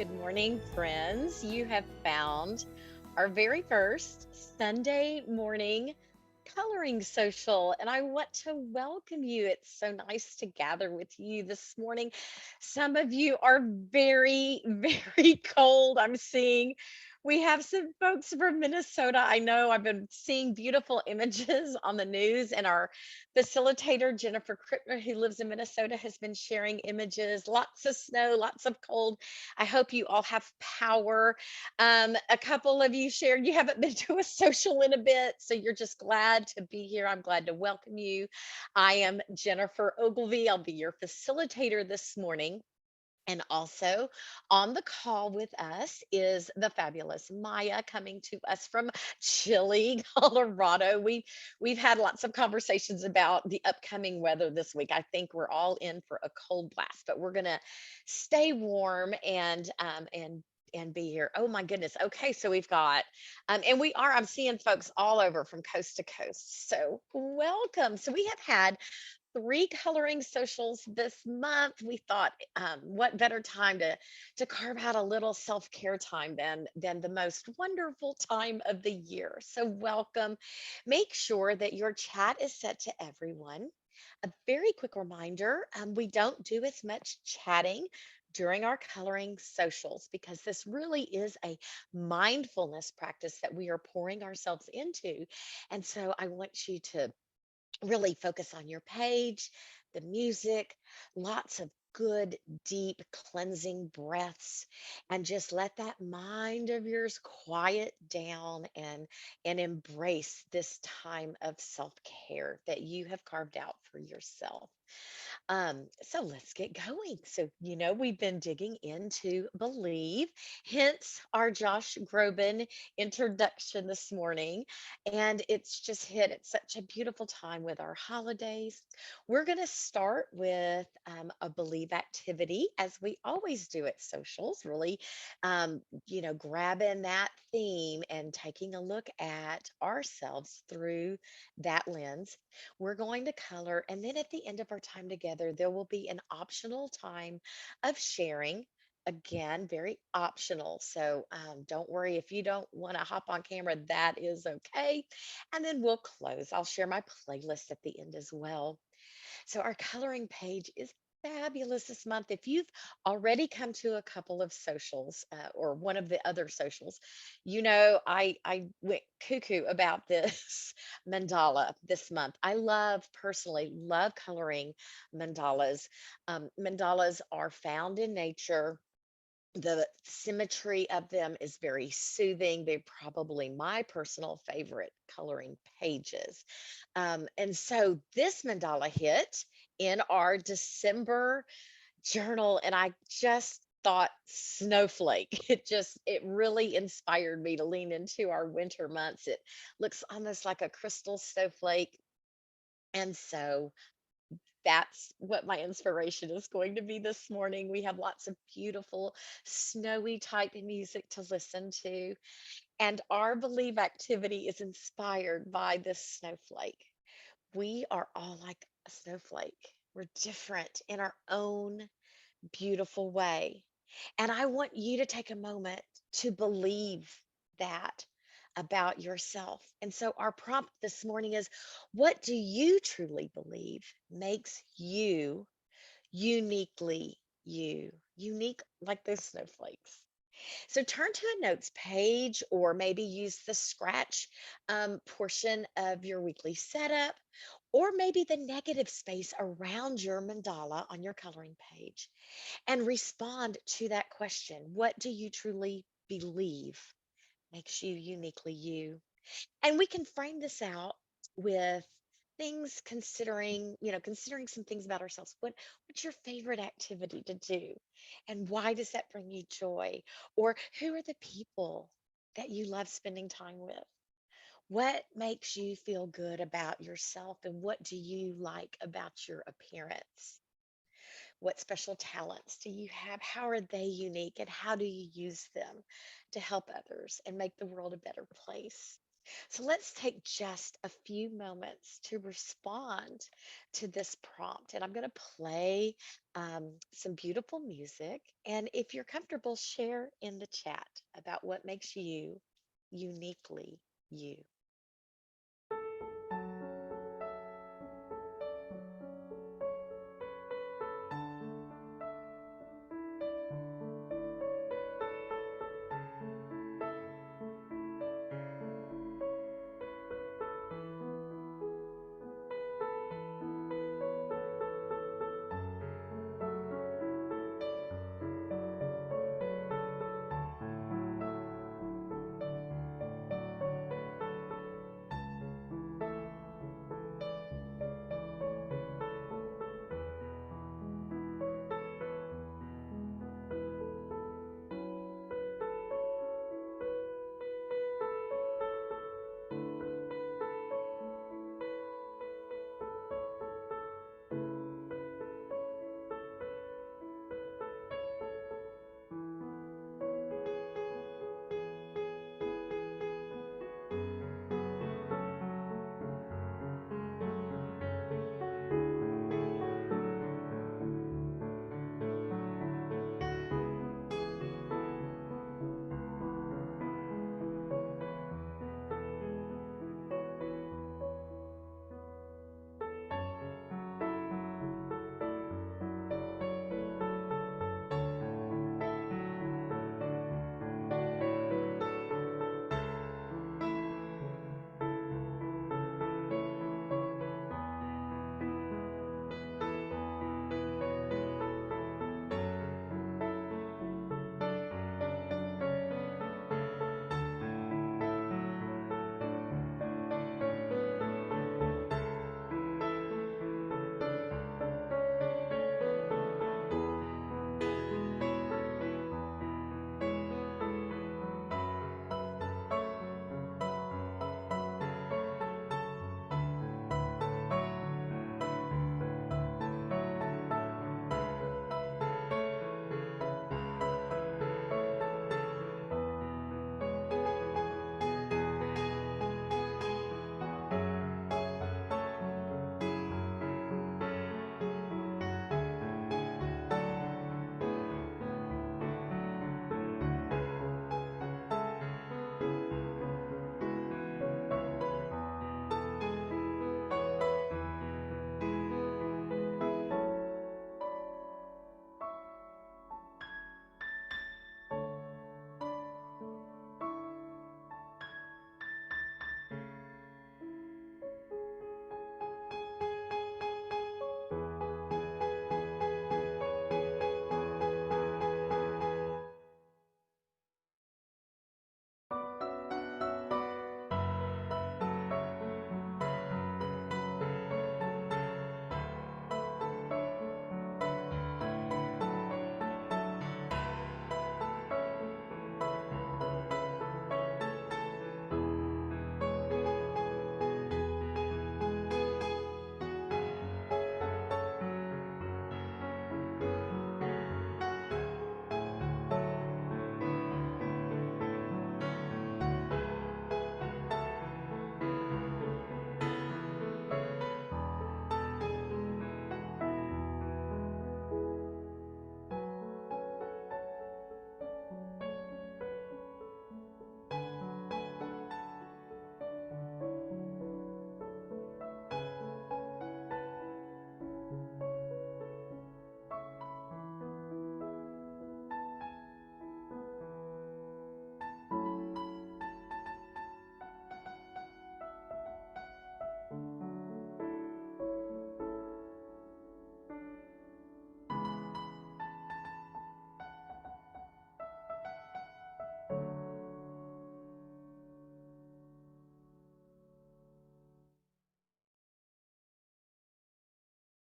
Good morning, friends. You have found our very first Sunday morning coloring social, and I want to welcome you. It's so nice to gather with you this morning. Some of you are very, very cold. I'm seeing we have some folks from Minnesota. I know I've been seeing beautiful images on the news, and our facilitator, Jennifer Krippner, who lives in Minnesota, has been sharing images. Lots of snow, lots of cold. I hope you all have power. A couple of you shared you haven't been to a social in a bit, so you're just glad to be here. I'm glad to welcome you. I am Jennifer Ogilvy. I'll be your facilitator this morning. And also on the call with us is the fabulous Maya coming to us from chilly Colorado. We've had lots of conversations about the upcoming weather this week. I think we're all in for a cold blast, but we're gonna stay warm and be here. Oh my goodness. Okay, so we've got and we are I'm seeing folks all over from coast to coast. So welcome. So we have had three coloring socials this month. We thought, what better time to carve out a little self care time than the most wonderful time of the year. So welcome. Make sure that your chat is set to everyone. A very quick reminder: we don't do as much chatting during our coloring socials because this really is a mindfulness practice that we are pouring ourselves into. And so I want you to really focus on your page, the music, lots of good, deep, cleansing breaths, and just let that mind of yours quiet down and embrace this time of self-care that you have carved out for yourself. So let's get going. So, we've been digging into Believe, hence our Josh Groban introduction this morning. And it's just hit at such a beautiful time with our holidays. We're going to start with a Believe activity, as we always do at socials, really, grabbing that theme and taking a look at ourselves through that lens. We're going to color, and then at the end of our time together, there will be an optional time of sharing. Again, very optional. So don't worry if you don't want to hop on camera, that is okay. And then we'll close. I'll share my playlist at the end as well. So our coloring page is fabulous this month. If you've already come to a couple of socials or one of the other socials, I went cuckoo about this mandala this month. I personally love coloring mandalas. Mandalas are found in nature. The symmetry of them is very soothing. They're probably my personal favorite coloring pages. And so this mandala hit in our December journal, and I just thought snowflake. It really inspired me to lean into our winter months. It looks almost like a crystal snowflake. And so that's what my inspiration is going to be this morning. We have lots of beautiful, snowy type music to listen to. And our Believe activity is inspired by this snowflake. We are all like a snowflake. We're different in our own beautiful way. And I want you to take a moment to believe that about yourself. And so, our prompt this morning is: what do you truly believe makes you uniquely you? Unique like those snowflakes. So turn to a notes page or maybe use the scratch portion of your weekly setup, or maybe the negative space around your mandala on your coloring page, and respond to that question. What do you truly believe makes you uniquely you? And we can frame this out with things considering some things about ourselves. What's your favorite activity to do? And why does that bring you joy? Or who are the people that you love spending time with? What makes you feel good about yourself? And what do you like about your appearance? What special talents do you have? How are they unique? And how do you use them to help others and make the world a better place? So let's take just a few moments to respond to this prompt. And I'm going to play some beautiful music. And if you're comfortable, share in the chat about what makes you uniquely you.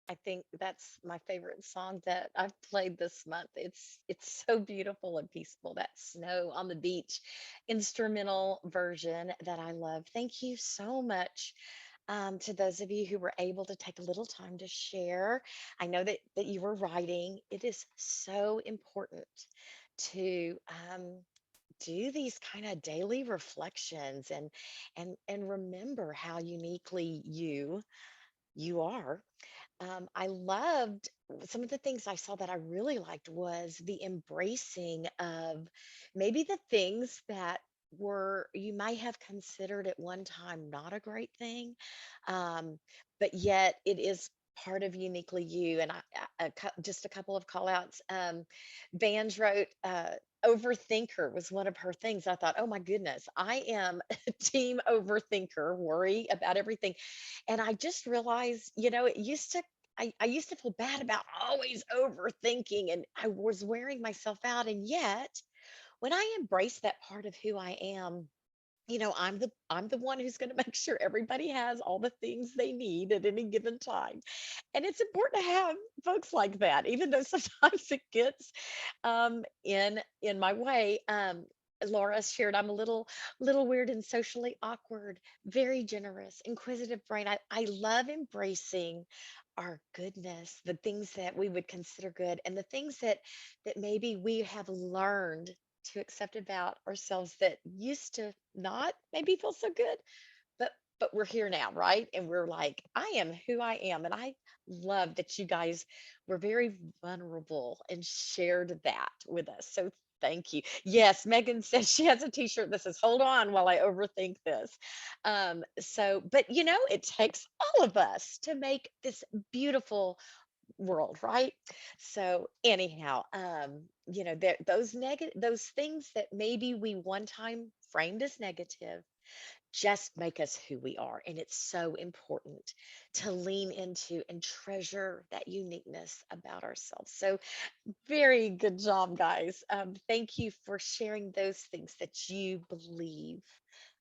I think that's my favorite song that I've played this month. It's so beautiful and peaceful. That Snow on the Beach instrumental version that I love. Thank you so much to those of you who were able to take a little time to share. I know that you were writing. It is so important to do these kind of daily reflections and remember how uniquely you are. I loved some of the things I saw that I really liked was the embracing of maybe the things that were you might have considered at one time not a great thing, um, but yet it is part of uniquely you. And just a couple of call outs. Vans wrote, overthinker was one of her things. I thought, oh my goodness, I am a team overthinker, worry about everything. And I just realized, it used to I used to feel bad about always overthinking and I was wearing myself out. And yet, when I embrace that part of who I am, I'm the one who's going to make sure everybody has all the things they need at any given time. And it's important to have folks like that, even though sometimes it gets in my way. Laura shared I'm a little weird and socially awkward, very generous, inquisitive brain. I love embracing our goodness, the things that we would consider good and the things that maybe we have learned to accept about ourselves that used to not maybe feel so good, but we're here now, right? And we're like, I am who I am. And I love that you guys were very vulnerable and shared that with us. So thank you. Yes, Megan says she has a t-shirt that says, hold on while I overthink this. But it takes all of us to make this beautiful world, right? So anyhow, those things that maybe we one time framed as negative just make us who we are. And it's so important to lean into and treasure that uniqueness about ourselves. So, very good job, guys. Thank you for sharing those things that you believe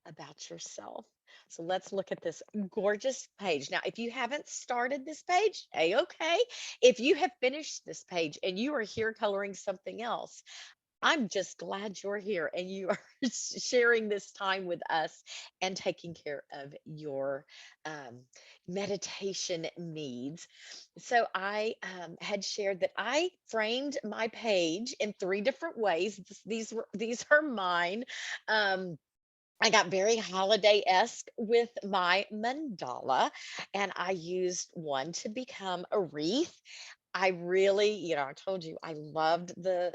about yourself. So let's look at this gorgeous page. Now, if you haven't started this page, okay. If you have finished this page and you are here coloring something else, I'm just glad you're here and you are sharing this time with us and taking care of your um, meditation needs. So I had shared that I framed my page in three different ways. These are mine. Um, I got very holiday-esque with my mandala, and I used one to become a wreath. I really, I told you I loved the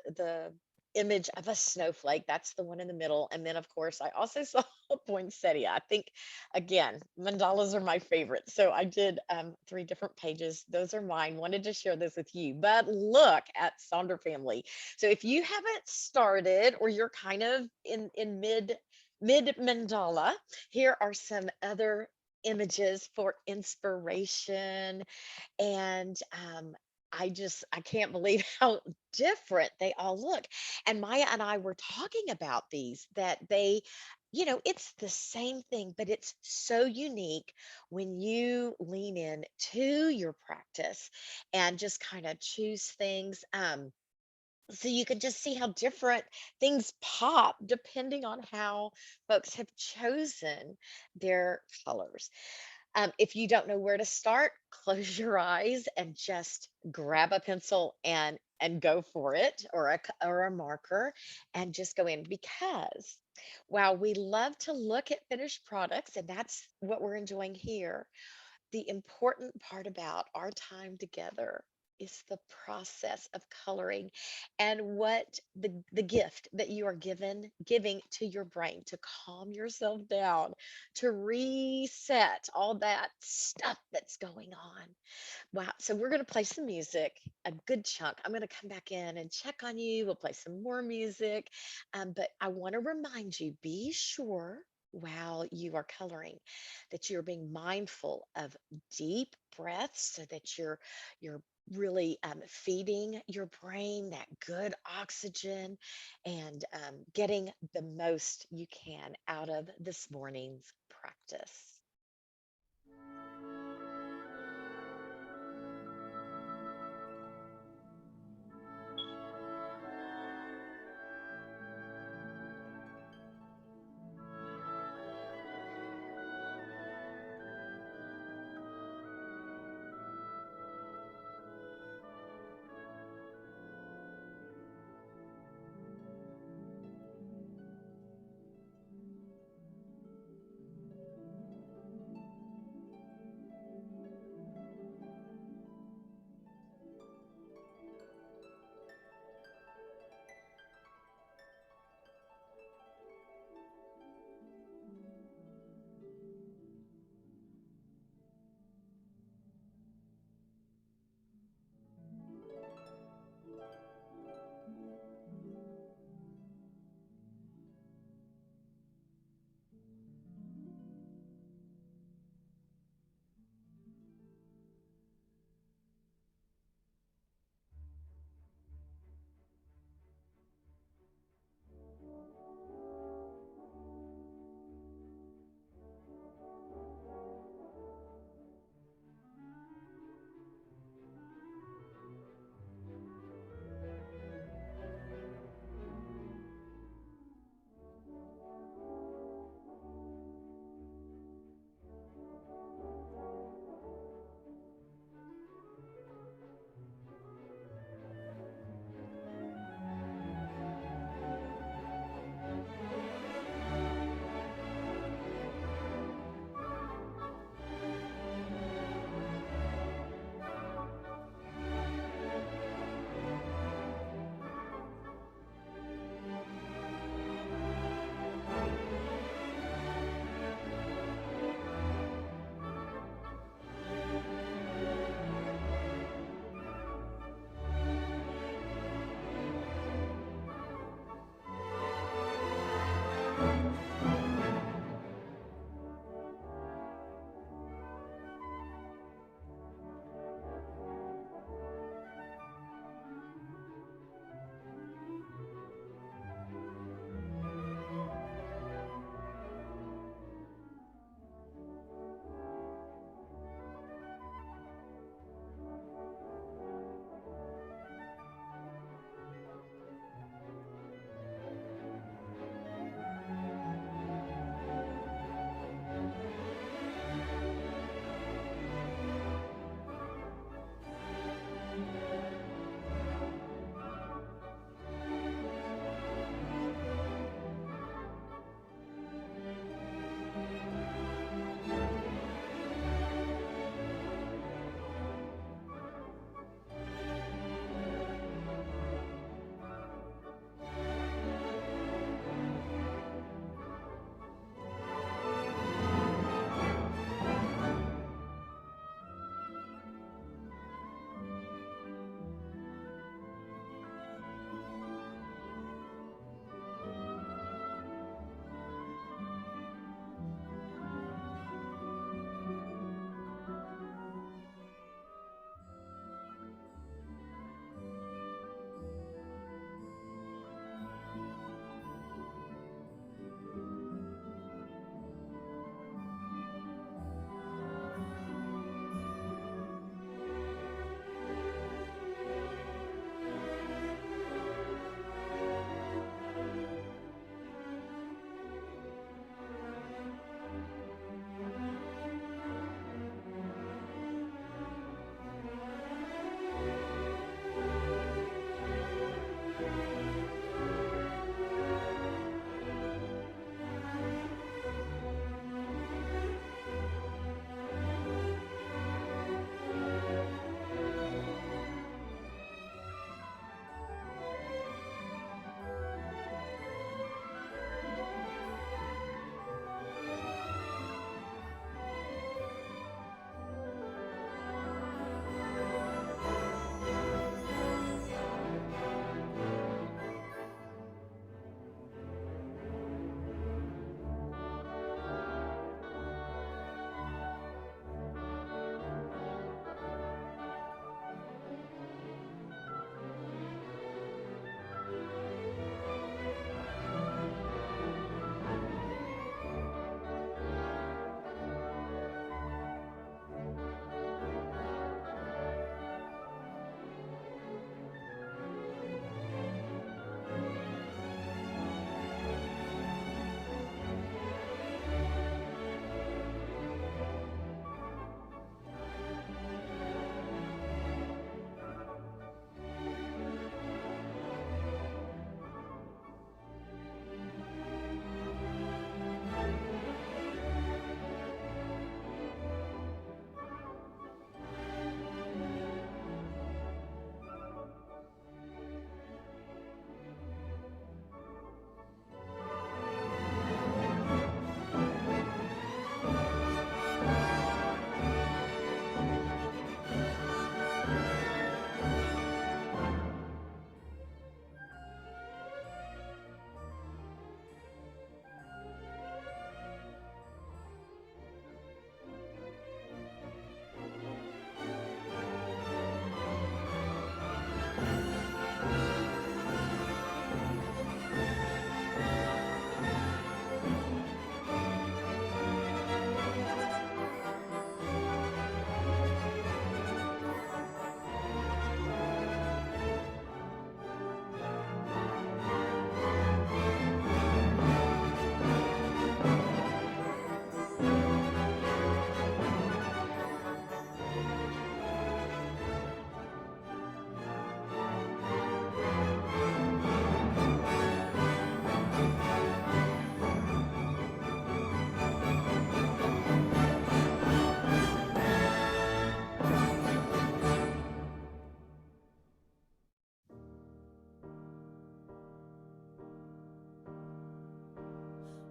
image of a snowflake. That's the one in the middle. And then of course I also saw a poinsettia. I think again, mandalas are my favorite. So I did three different pages. Those are mine. Wanted to share this with you. But look at Sonder family. So if you haven't started or you're kind of in mid mandala, here are some other images for inspiration and I can't believe how different they all look. And Maya and I were talking about these that it's the same thing, but it's so unique when you lean in to your practice and just kind of choose things. So you can just see how different things pop depending on how folks have chosen their colors. If you don't know where to start, close your eyes and just grab a pencil and go for it, or or a marker, and just go in, because while we love to look at finished products, and that's what we're enjoying here, the important part about our time together is the process of coloring and what the gift that you are giving to your brain to calm yourself down, to reset all that stuff that's going on. Wow. So we're going to play some music, a good chunk. I'm going to come back in and check on you. We'll play some more music. But I want to remind you, be sure while you are coloring that you're being mindful of deep breaths so that you're really feeding your brain that good oxygen and getting the most you can out of this morning's practice.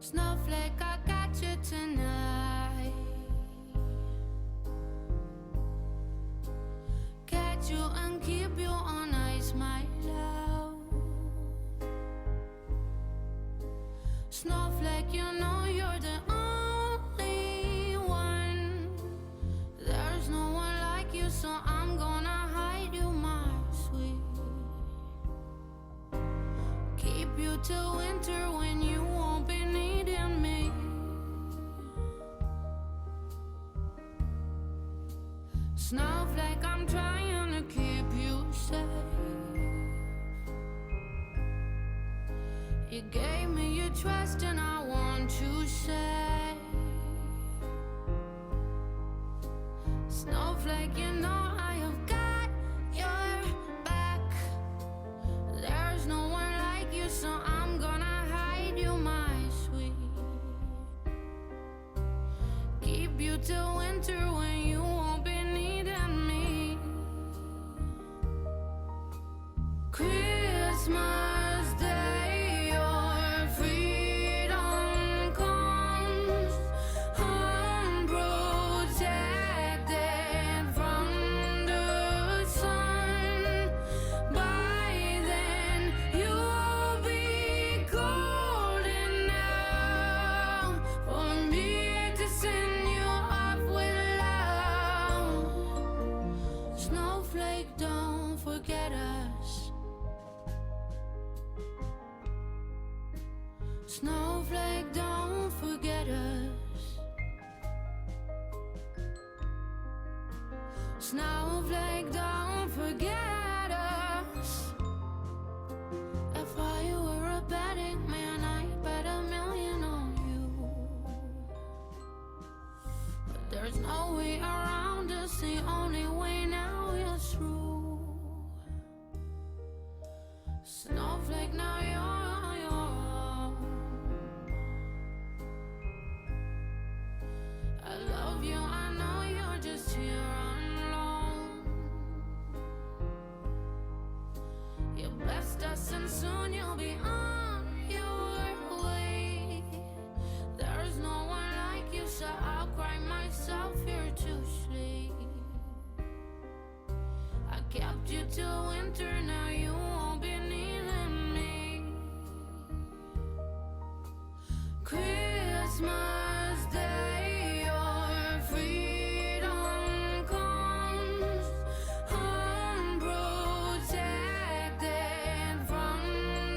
Snowflake, I got you tonight. Catch you and keep you on ice, my love. Snowflake, you know you're the only one. There's no one like you, so I'm gonna hide you, my sweet. Keep you till winter when you won't be needing me. Snowflake, I'm trying to keep you safe. You gave me your trust and I want to say, Snowflake, you know I have got your back. There's no one like you, so I'm gonna hide you, my sweet. Keep you till winter when you won't be needing me. Christmas Day, your freedom comes unprotected from the sun. By then you'll be cold enough for me to send you off with love. Snowflake, don't forget us. Snowflake, don't forget us. Snowflake, don't forget us. If I were a betting man, I'd bet $1,000,000 on you. But there's no way around us, the only way now is through. Snowflake, now you're your own. I love you, I know you're just here alone. You blessed us and soon you'll be on your way. There's no one like you, so I'll cry myself here to sleep. I kept you till winter, now you won't be needing me. Christmas Day, your freedom comes unprotected from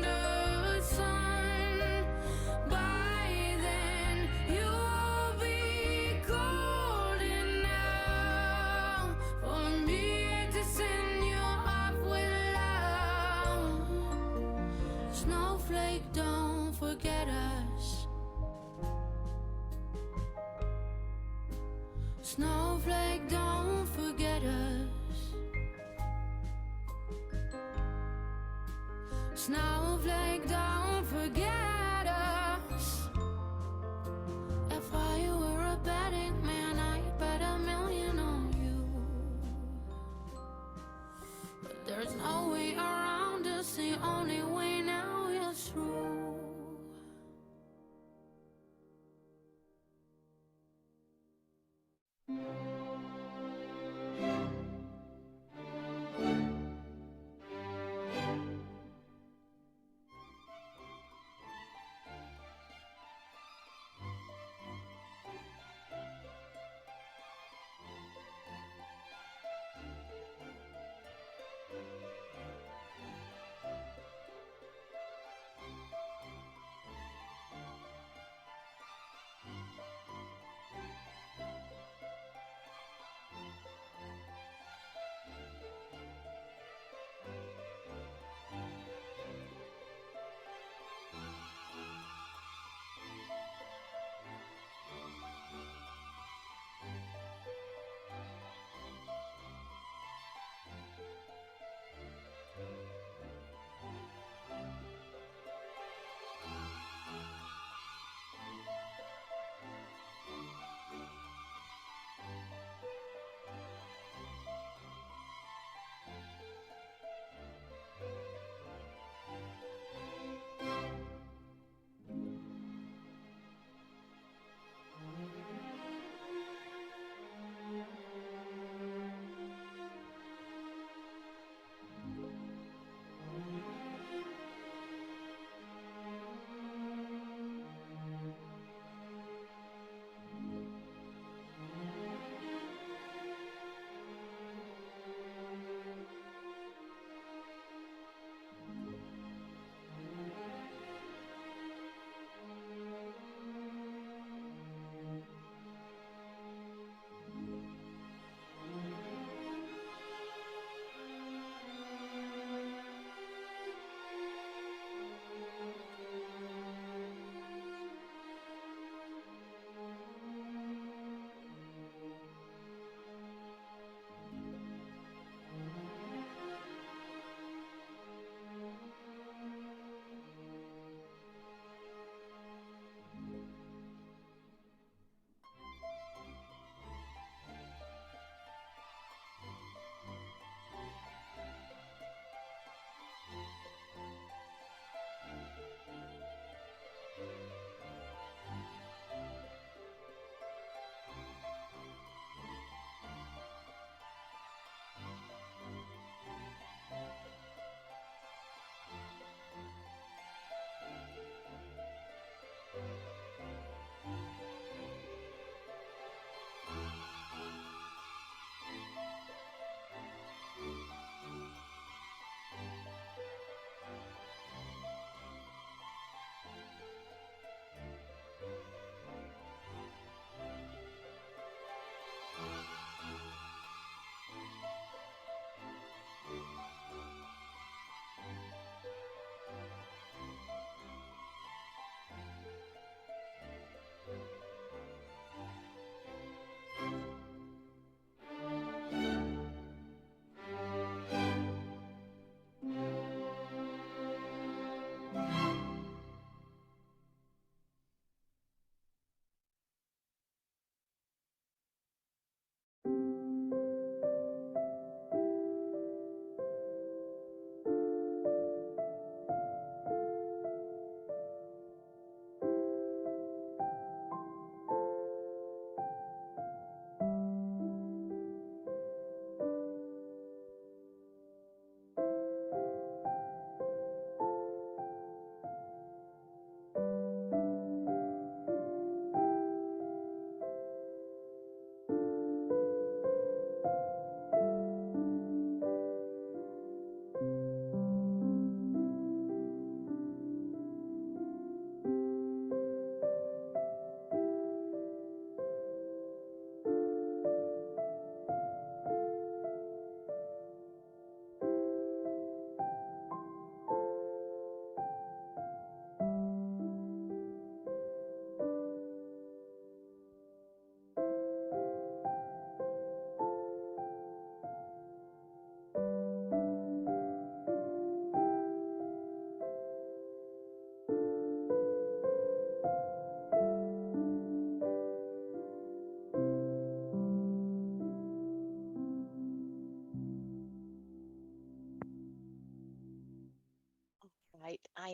the sun. By then you'll be cold enough for me to send you off with love. Snowflake, don't forget us. Snowflake, don't forget us. Snowflake, don't forget us. If I were a betting man, I'd bet $1,000,000 on you. But there's no way around us, the only way now is through.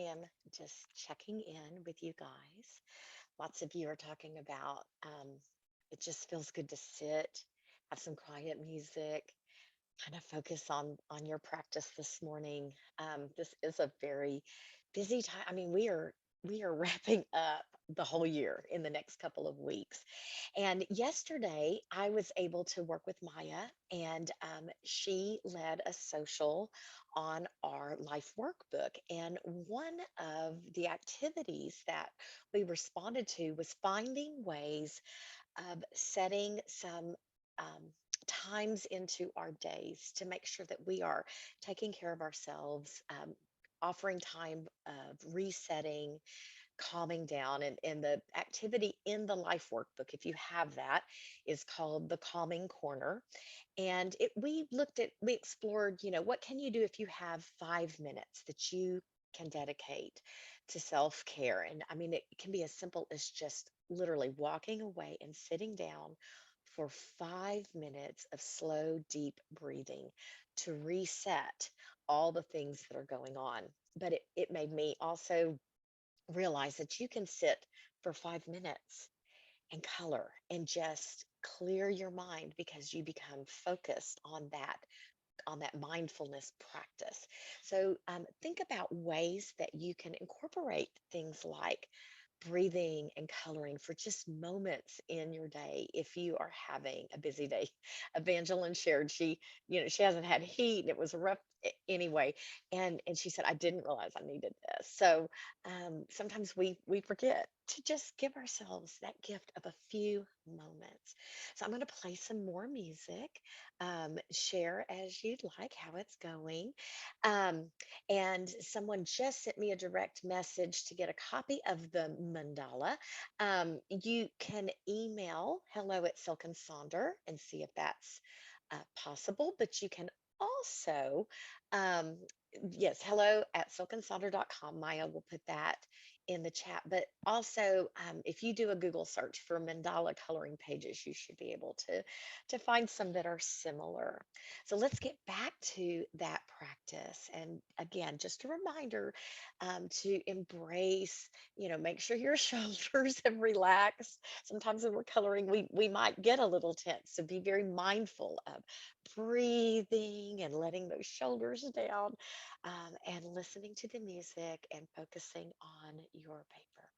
am just checking in with you guys. Lots of you are talking about it just feels good to sit, have some quiet music, kind of focus on your practice this morning. This is a very busy time. I mean, we are wrapping up the whole year in the next couple of weeks. And yesterday, I was able to work with Maya, and she led a social on our life workbook. And one of the activities that we responded to was finding ways of setting some um, times into our days to make sure that we are taking care of ourselves, offering time of resetting, calming down. And the activity in the life workbook, if you have that, is called the Calming Corner. And we explored, what can you do if you have 5 minutes that you can dedicate to self care? And I mean, it can be as simple as just literally walking away and sitting down for 5 minutes of slow, deep breathing to reset all the things that are going on. But it made me also realize that you can sit for 5 minutes and color and just clear your mind because you become focused on that mindfulness practice. So think about ways that you can incorporate things like breathing and coloring for just moments in your day if you are having a busy day. Evangeline shared she hasn't had heat and it was rough anyway, and she said I didn't realize I needed this. So sometimes we forget to just give ourselves that gift of a few moments. So I'm going to play some more music. Share as you'd like how it's going. Um, and someone just sent me a direct message to get a copy of the mandala. You can email hello at Silk and Sonder and see if that's possible, but you can also, um, yes, hello at silkandsonder.com. Maya will put that in the chat. But also, if you do a Google search for mandala coloring pages, you should be able to find some that are similar. So let's get back to that practice. And again, just a reminder to embrace, make sure your shoulders have relaxed. Sometimes when we're coloring, we might get a little tense. So be very mindful of breathing and letting those shoulders down, and listening to the music and focusing on your paper.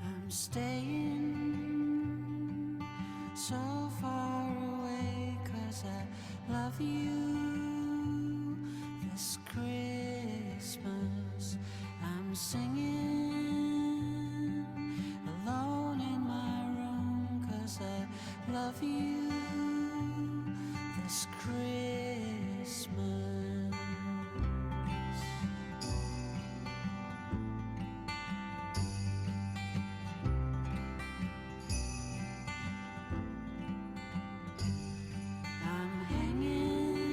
I'm staying so far away 'cause I love you this Christmas. I'm singing alone in my room 'cause I love you this Christmas. I'm hanging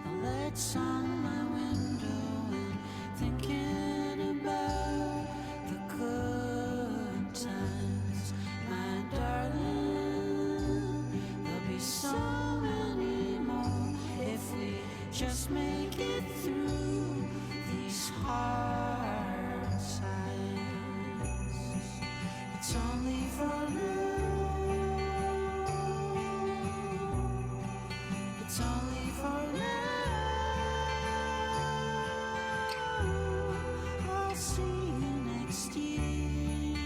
the lights on my window and thinking about the good times, my darling. There'll be so many more if we just make it through these hard times. It's only for now. It's only for now. I'll see you next year.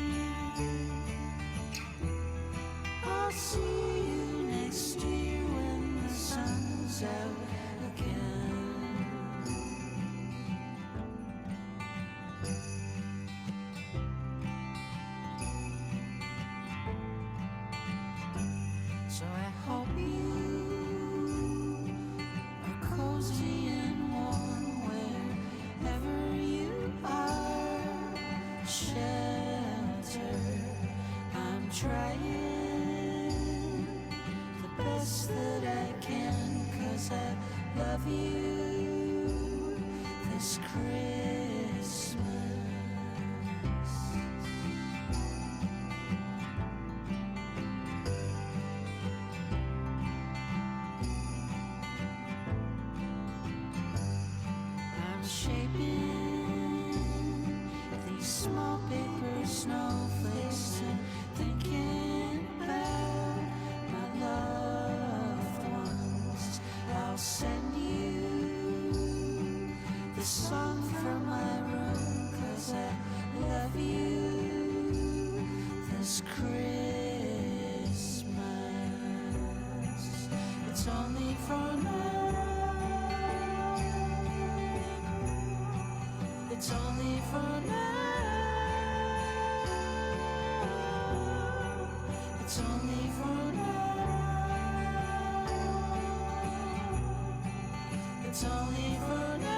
I'll see you next year when the sun's out again. shaping these small paper snowflakes and thinking about my loved ones. I'll send you the song from my room, 'cause I love you this Christmas. It's only for now. It's only for now. It's only for now. It's only for now.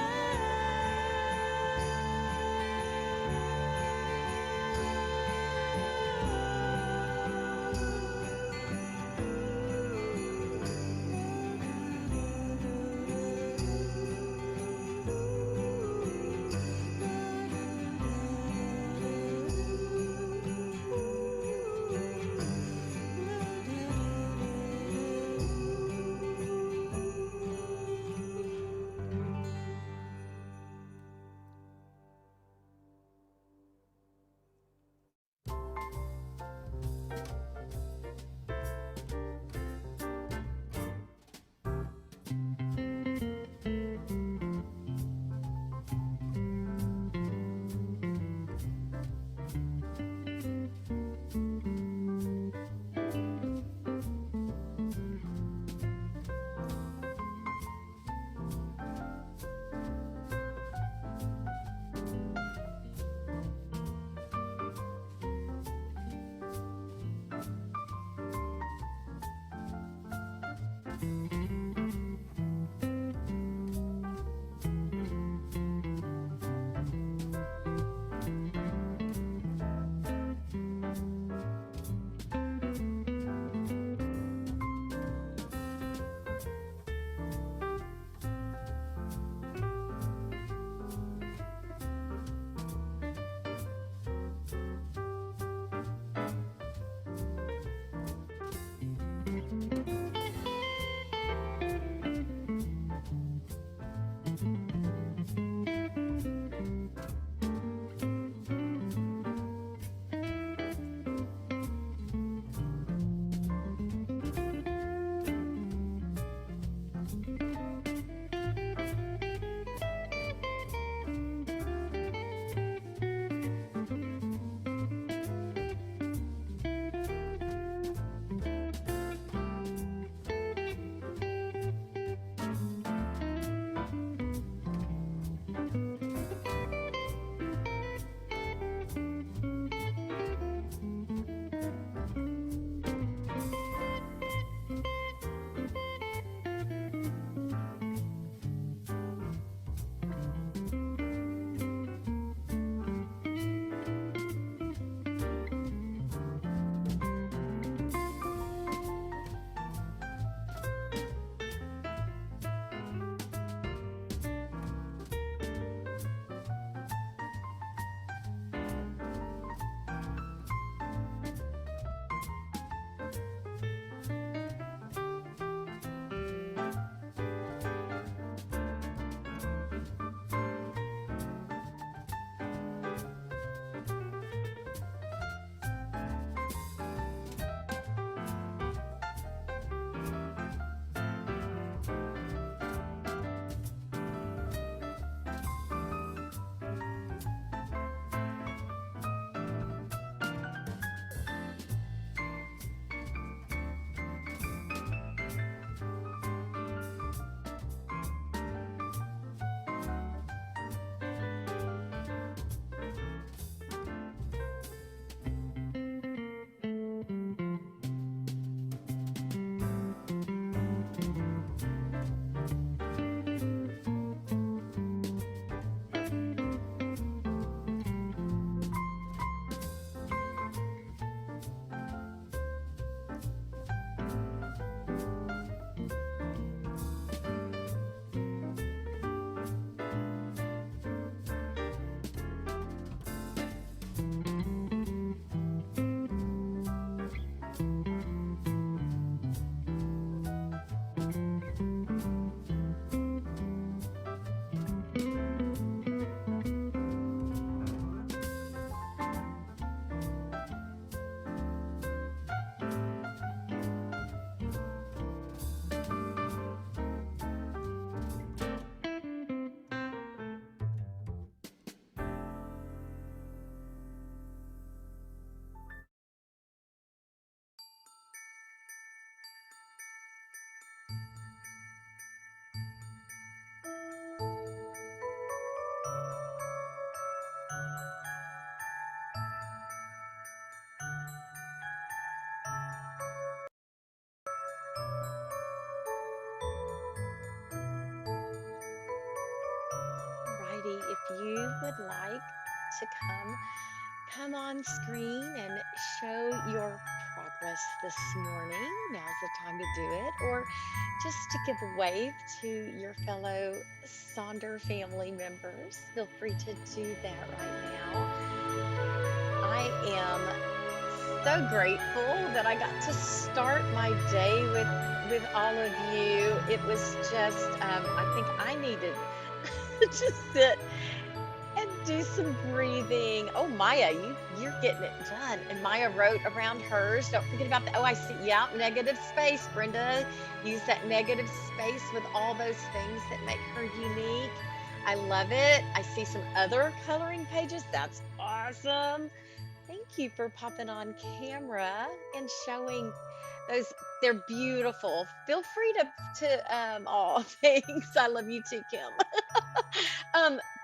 would like to come on screen and show your progress this morning, now's the time to do it. Or just to give a wave to your fellow Sonder family members, feel free to do that right now. I am so grateful that I got to start my day with all of you. It was just, I think I needed to sit and do some breathing. Oh, Maya, you're getting it done. And Maya wrote around hers. Don't forget about the, oh, I see. Yeah, negative space. Brenda use that negative space with all those things that make her unique. I love it. I see some other coloring pages. That's awesome. Thank you for popping on camera and showing those. They're beautiful. Feel free to oh, thanks. I love you too, Kim.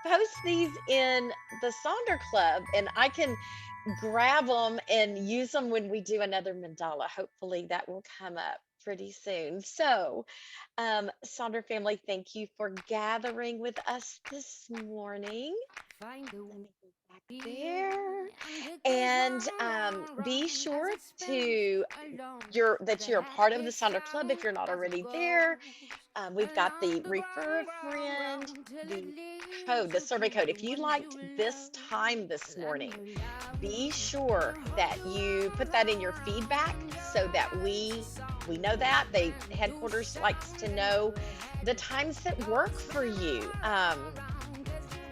Post these in the Sonder Club and I can grab them and use them when we do another mandala. Hopefully that will come up pretty soon. So, Sonder family, thank you for gathering with us this morning. Let me go back there. And be sure to that you're a part of the Sonder Club if you're not already there. We've got the refer a friend, the code, the survey code. If you liked this time this morning, be sure that you put that in your feedback so that we know that the headquarters likes to know the times that work for you.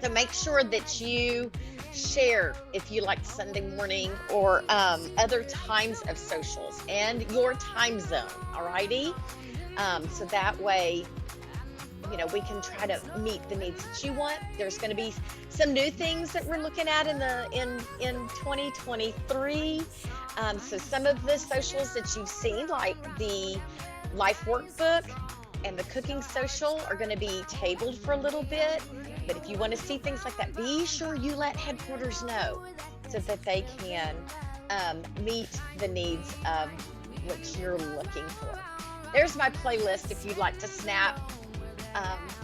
So make sure that you share if you like Sunday morning or other times of socials and your time zone. All righty. So that way, we can try to meet the needs that you want. There's going to be some new things that we're looking at in 2023. So some of the socials that you've seen, like the life workbook and the cooking social, are going to be tabled for a little bit. But if you want to see things like that, be sure you let headquarters know so that they can meet the needs of what you're looking for. There's my playlist if you'd like to snap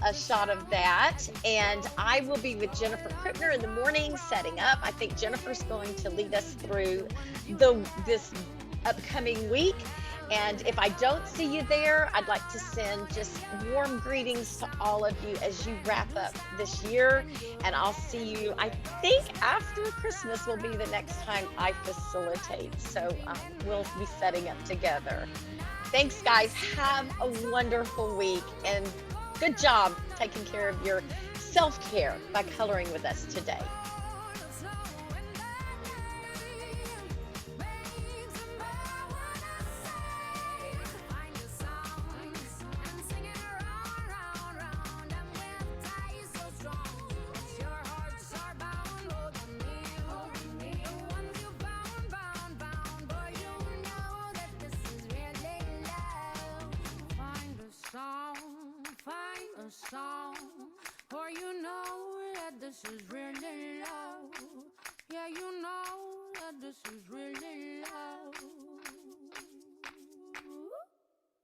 a shot of that. And I will be with Jennifer Krippner in the morning setting up. I think Jennifer's going to lead us through this upcoming week. And if I don't see you there, I'd like to send just warm greetings to all of you as you wrap up this year. And I'll see you, I think, after Christmas will be the next time I facilitate. So we'll be setting up together. Thanks, guys. Have a wonderful week. And good job taking care of your self-care by coloring with us today. Find a song, or you know that this is real.